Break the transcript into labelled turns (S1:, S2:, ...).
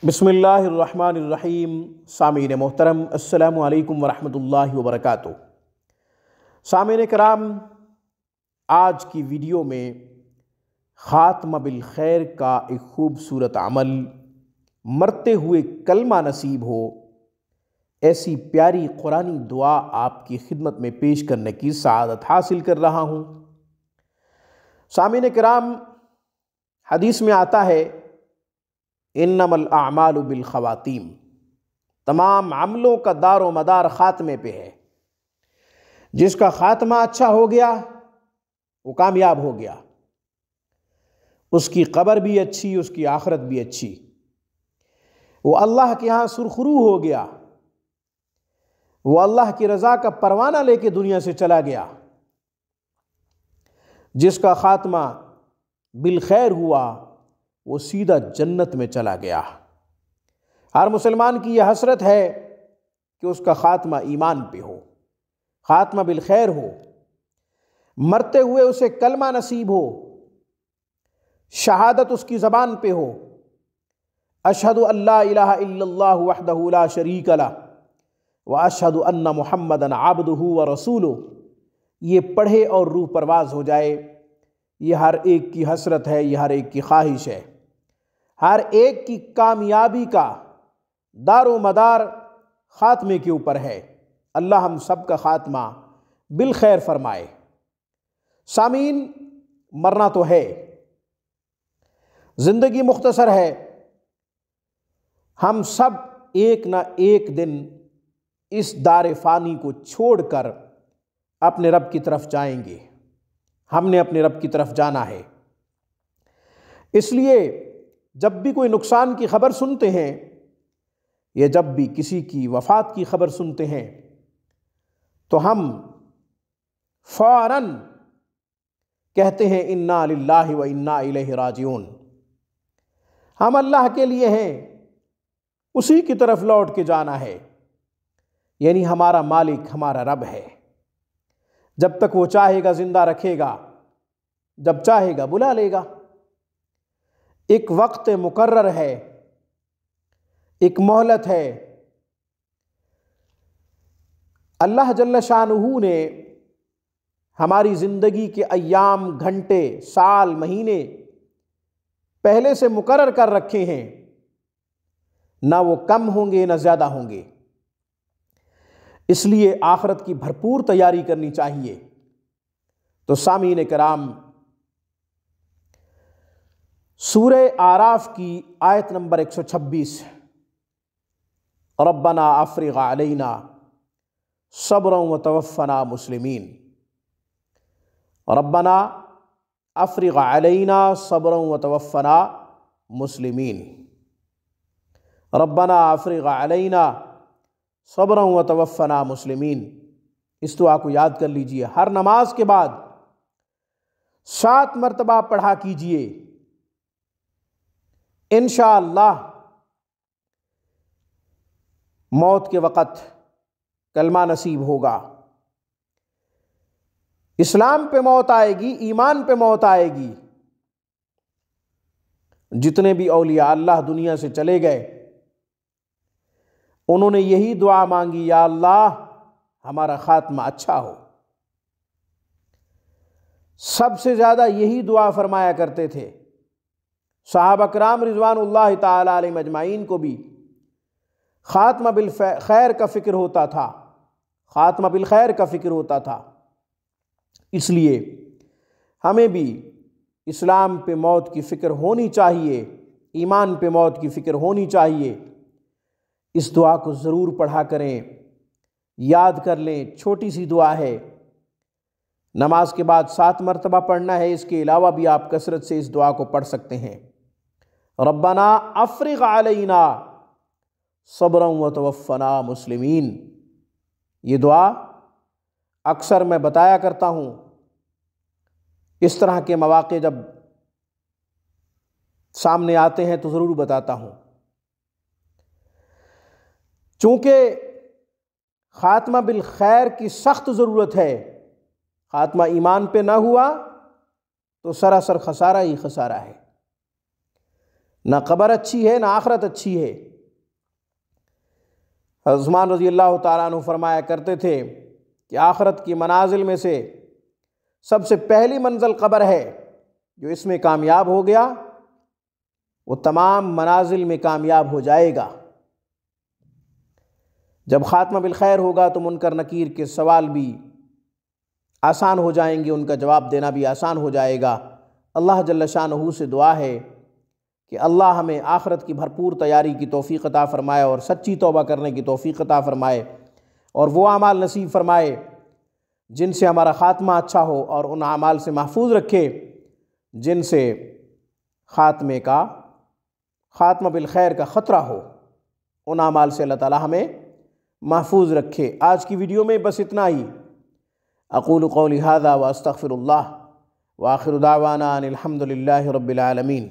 S1: بسم اللہ الرحمن الرحیم۔ سامعین محترم، السلام علیکم ورحمۃ اللہ وبرکاتہ۔ سامعین کرام، آج کی ویڈیو میں خاتمہ بالخیر کا ایک خوبصورت عمل، مرتے ہوئے کلمہ نصیب ہو، ایسی پیاری قرآنی دعا آپ کی خدمت میں پیش کرنے کی سعادت حاصل کر رہا ہوں۔ سامعین کرام، حدیث میں آتا ہے انما الاعمال بالخواتیم، تمام عملوں کا دار و مدار خاتمے پہ ہے۔ جس کا خاتمہ اچھا ہو گیا وہ کامیاب ہو گیا، اس کی قبر بھی اچھی، اس کی آخرت بھی اچھی، وہ اللہ کے ہاں سرخرو ہو گیا، وہ اللہ کی رضا کا پروانہ لے کے دنیا سے چلا گیا۔ جس کا خاتمہ بالخیر ہوا وہ سیدھا جنت میں چلا گیا۔ ہر مسلمان کی یہ حسرت ہے کہ اس کا خاتمہ ایمان پہ ہو، خاتمہ بالخیر ہو، مرتے ہوئے اسے کلمہ نصیب ہو، شہادت اس کی زبان پہ ہو، اشہد ان لا الہ الا اللہ وحدہ لا شریک لہ واشہد ان محمدا عبدہ ورسولہ، یہ پڑھے اور روح پرواز ہو جائے۔ یہ ہر ایک کی حسرت ہے، یہ ہر ایک کی خواہش ہے، ہر ایک کی کامیابی کا دار و مدار خاتمے کے اوپر ہے۔ اللہ ہم سب کا خاتمہ بالخیر فرمائے۔ سامعین، مرنا تو ہے، زندگی مختصر ہے، ہم سب ایک نہ ایک دن اس دار فانی کو چھوڑ کر اپنے رب کی طرف جائیں گے۔ ہم نے اپنے رب کی طرف جانا ہے، اس لیے جب بھی کوئی نقصان کی خبر سنتے ہیں یا جب بھی کسی کی وفات کی خبر سنتے ہیں تو ہم فوراً کہتے ہیں انا للہ و انا الیہ راجعون، ہم اللہ کے لیے ہیں، اسی کی طرف لوٹ کے جانا ہے۔ یعنی ہمارا مالک ہمارا رب ہے، جب تک وہ چاہے گا زندہ رکھے گا، جب چاہے گا بلا لے گا۔ ایک وقت مقرر ہے، ایک مہلت ہے۔ اللہ جل شانہ نے ہماری زندگی کے ایام، گھنٹے، سال، مہینے پہلے سے مقرر کر رکھے ہیں، نہ وہ کم ہوں گے نہ زیادہ ہوں گے۔ اس لیے آخرت کی بھرپور تیاری کرنی چاہیے۔ تو سامعین کرام، سورہ اعراف کی آیت نمبر 126، ربنا افرغ علینا صبرا وتوفنا مسلمین، ربنا افرغ علینا صبرا وتوفنا مسلمین، ربنا افرغ علینا صبرا وتوفنا مسلمین۔ اس دعا کو یاد کر لیجئے، ہر نماز کے بعد 7 مرتبہ پڑھا کیجئے، انشاءاللہ موت کے وقت کلمہ نصیب ہوگا۔ اسلام پہ موت آئے گی، ایمان پہ موت آئے گی۔ جتنے بھی اولیاء اللہ دنیا سے چلے گئے انہوں نے یہی دعا مانگی، یا اللہ ہمارا خاتمہ اچھا ہو۔ سب سے زیادہ یہی دعا فرمایا کرتے تھے۔ صحابہ کرام رضوان اللہ تعالی علیہم اجمعین کو بھی خاتمہ بالخیر کا فکر ہوتا تھا، خاتمہ بالخیر کا فکر ہوتا تھا۔ اس لیے ہمیں بھی اسلام پہ موت کی فکر ہونی چاہیے، ایمان پہ موت کی فکر ہونی چاہیے۔ اس دعا کو ضرور پڑھا کریں، یاد کر لیں، چھوٹی سی دعا ہے، نماز کے بعد 7 مرتبہ پڑھنا ہے۔ اس کے علاوہ بھی آپ کثرت سے اس دعا کو پڑھ سکتے ہیں، ربنا افرغ علینا صبرا وتوفنا مسلمین۔ یہ دعا اکثر میں بتایا کرتا ہوں، اس طرح کے مواقع جب سامنے آتے ہیں تو ضرور بتاتا ہوں۔ چونکہ خاتمہ بالخیر کی سخت ضرورت ہے، خاتمہ ایمان پہ نہ ہوا تو سراسر خسارہ ہی خسارہ ہے۔ نہ قبر اچھی ہے نہ آخرت اچھی ہے۔ حضرت عثمان رضی اللہ تعالیٰ عنہ فرمایا کرتے تھے کہ آخرت کی منازل میں سے سب سے پہلی منزل قبر ہے، جو اس میں کامیاب ہو گیا وہ تمام منازل میں کامیاب ہو جائے گا۔ جب خاتمہ بالخیر ہوگا تو منکر نکیر کے سوال بھی آسان ہو جائیں گے، ان کا جواب دینا بھی آسان ہو جائے گا۔ اللہ جل شانہ سے دعا ہے کہ اللہ ہمیں آخرت کی بھرپور تیاری کی توفیق عطا فرمائے اور سچی توبہ کرنے کی توفیق عطا فرمائے، اور وہ اعمال نصیب فرمائے جن سے ہمارا خاتمہ اچھا ہو، اور ان اعمال سے محفوظ رکھے جن سے خاتمہ بالخیر کا خطرہ ہو۔ ان اعمال سے اللہ تعالی ہمیں محفوظ رکھے۔ آج کی ویڈیو میں بس اتنا ہی۔ اقول قولی ھذا واستغفر اللہ، وآخر دعوانا ان الحمد للہ رب العالمین۔